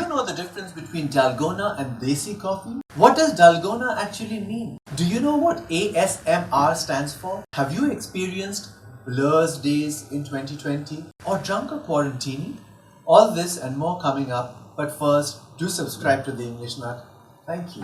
know the difference between Dalgona and Desi coffee? What does Dalgona actually mean? Do you know what ASMR stands for? Have you experienced blur's days in 2020 or drunk a quarantini? All this and more coming up, but first, do subscribe to The English Nut. Thank you.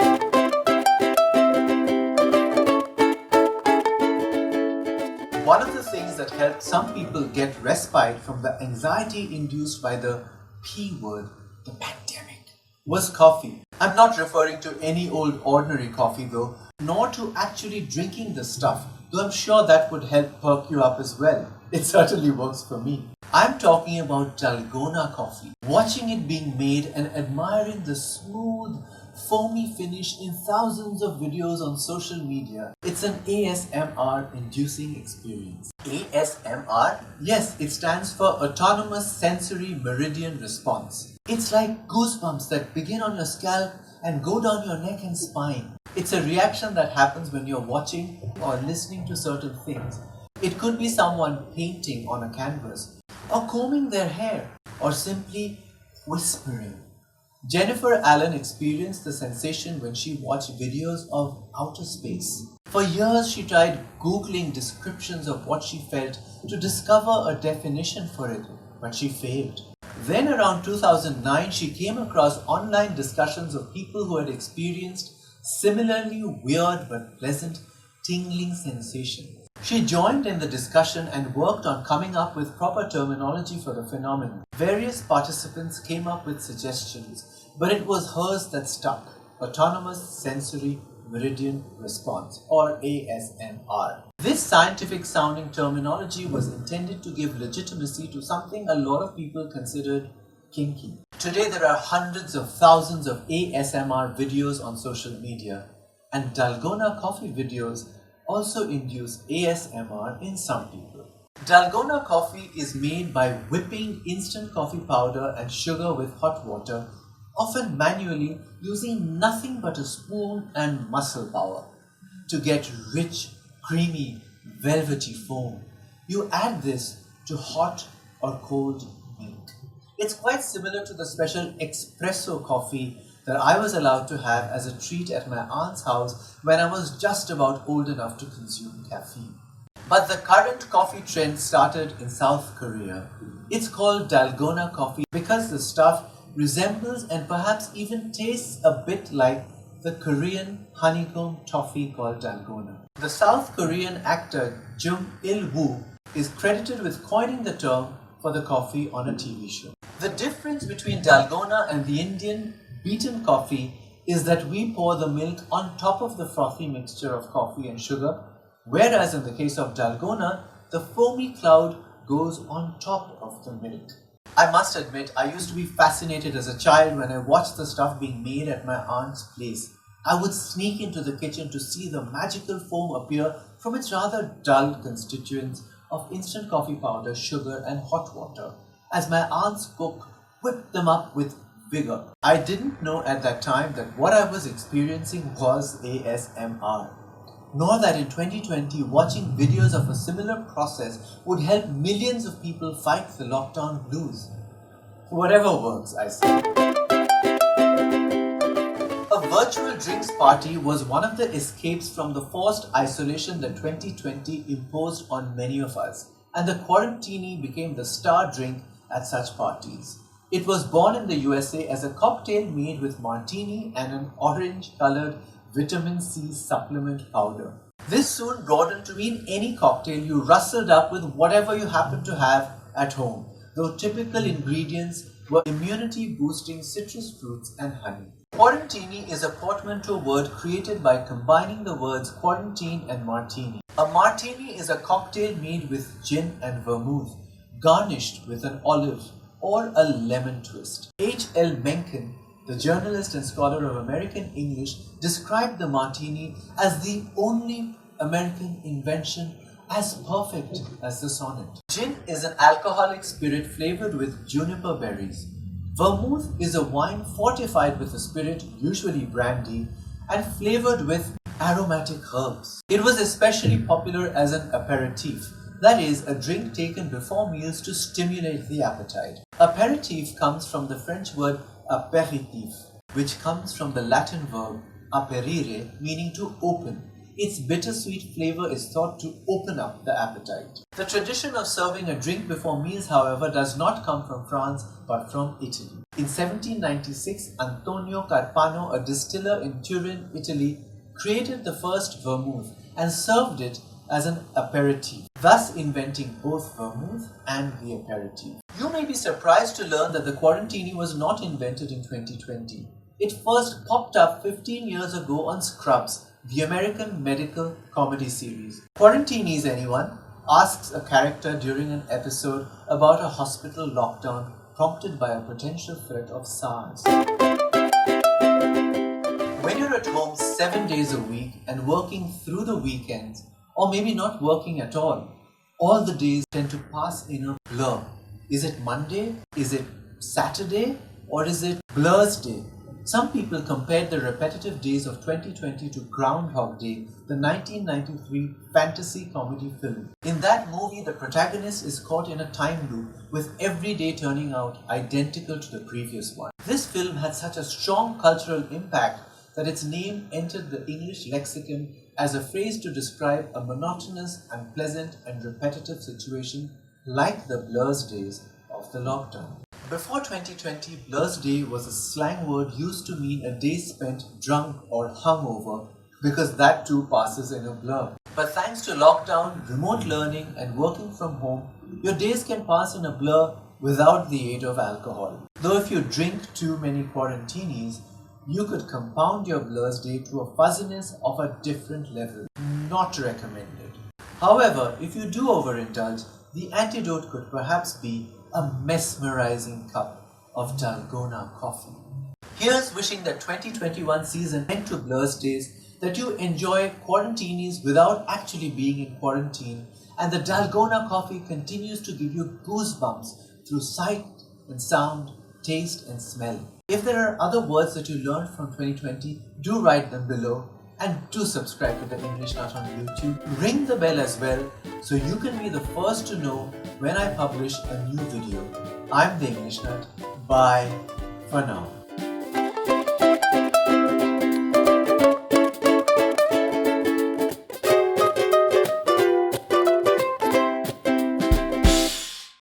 One of the things that helped some people get respite from the anxiety induced by the P word, the pandemic, was coffee. I'm not referring to any old ordinary coffee though, nor to actually drinking the stuff, though I'm sure that would help perk you up as well. It certainly works for me. I'm talking about Dalgona coffee, watching it being made and admiring the smooth, foamy finish in thousands of videos on social media. It's an ASMR-inducing experience. ASMR? Yes, it stands for Autonomous Sensory Meridian Response. It's like goosebumps that begin on your scalp and go down your neck and spine. It's a reaction that happens when you're watching or listening to certain things. It could be someone painting on a canvas, or combing their hair, or simply whispering. Jennifer Allen experienced the sensation when she watched videos of outer space. For years, she tried Googling descriptions of what she felt to discover a definition for it, but she failed. Then around 2009, she came across online discussions of people who had experienced similarly weird but pleasant tingling sensations. She joined in the discussion and worked on coming up with proper terminology for the phenomenon. Various participants came up with suggestions, but it was hers that stuck: Autonomous Sensory Meridian Response, or ASMR. This scientific sounding terminology was intended to give legitimacy to something a lot of people considered kinky. Today there are hundreds of thousands of ASMR videos on social media, and Dalgona coffee videos also induce ASMR in some people. Dalgona coffee is made by whipping instant coffee powder and sugar with hot water, often manually, using nothing but a spoon and muscle power. To get rich, creamy, velvety foam, you add this to hot or cold milk. It's quite similar to the special espresso coffee that I was allowed to have as a treat at my aunt's house when I was just about old enough to consume caffeine. But the current coffee trend started in South Korea. It's called Dalgona coffee because the stuff resembles and perhaps even tastes a bit like the Korean honeycomb toffee called Dalgona. The South Korean actor Jung Il-woo is credited with coining the term for the coffee on a TV show. The difference between Dalgona and the Indian beaten coffee is that we pour the milk on top of the frothy mixture of coffee and sugar, whereas in the case of Dalgona, the foamy cloud goes on top of the milk. I must admit, I used to be fascinated as a child when I watched the stuff being made at my aunt's place. I would sneak into the kitchen to see the magical foam appear from its rather dull constituents of instant coffee powder, sugar and hot water, as my aunt's cook whipped them up with vigor. I didn't know at that time that what I was experiencing was ASMR, nor that in 2020 watching videos of a similar process would help millions of people fight the lockdown blues. Whatever works, I say. A virtual drinks party was one of the escapes from the forced isolation that 2020 imposed on many of us, and the quarantini became the star drink at such parties. It was born in the USA as a cocktail made with martini and an orange-colored vitamin C supplement powder. This soon broadened to mean any cocktail you rustled up with whatever you happened to have at home, though typical ingredients were immunity-boosting citrus fruits and honey. Quarantini is a portmanteau word created by combining the words quarantine and martini. A martini is a cocktail made with gin and vermouth, garnished with an olive or a lemon twist. H.L. Mencken, the journalist and scholar of American English, described the martini as the only American invention as perfect as the sonnet. Gin is an alcoholic spirit flavored with juniper berries. Vermouth is a wine fortified with a spirit, usually brandy, and flavored with aromatic herbs. It was especially popular as an aperitif, that is, a drink taken before meals to stimulate the appetite. Aperitif comes from the French word aperitif, which comes from the Latin verb aperire, meaning to open. Its bittersweet flavor is thought to open up the appetite. The tradition of serving a drink before meals, however, does not come from France but from Italy. In 1796, Antonio Carpano, a distiller in Turin, Italy, created the first vermouth and served it as an aperitif, thus inventing both vermouth and the aperitif. You may be surprised to learn that the Quarantini was not invented in 2020. It first popped up 15 years ago on Scrubs, the American medical comedy series. Quarantinis, anyone? Asks a character during an episode about a hospital lockdown prompted by a potential threat of SARS. When you're at home 7 days a week and working through the weekends, or maybe not working at all the days tend to pass in a blur. Is it Monday? Is it Saturday? Or is it Blur's Day? Some people compared the repetitive days of 2020 to Groundhog Day, the 1993 fantasy comedy film. In that movie, the protagonist is caught in a time loop, with every day turning out identical to the previous one. This film had such a strong cultural impact that its name entered the English lexicon as a phrase to describe a monotonous, unpleasant and repetitive situation like the Blur's days of the lockdown. Before 2020, Blur's Day was a slang word used to mean a day spent drunk or hungover, because that too passes in a blur. But thanks to lockdown, remote learning and working from home, your days can pass in a blur without the aid of alcohol. Though if you drink too many Quarantinis, you could compound your Blur's Day to a fuzziness of a different level. Not recommended. However, if you do overindulge, the antidote could perhaps be a mesmerizing cup of Dalgona coffee. Here's wishing that 2021 sees an end to Blur's Days, that you enjoy Quarantinis without actually being in quarantine, and the Dalgona coffee continues to give you goosebumps through sight and sound, taste and smell. If there are other words that you learned from 2020, do write them below, and do subscribe to The English Nut on YouTube. Ring the bell as well so you can be the first to know when I publish a new video. I'm The English Nut. Bye for now.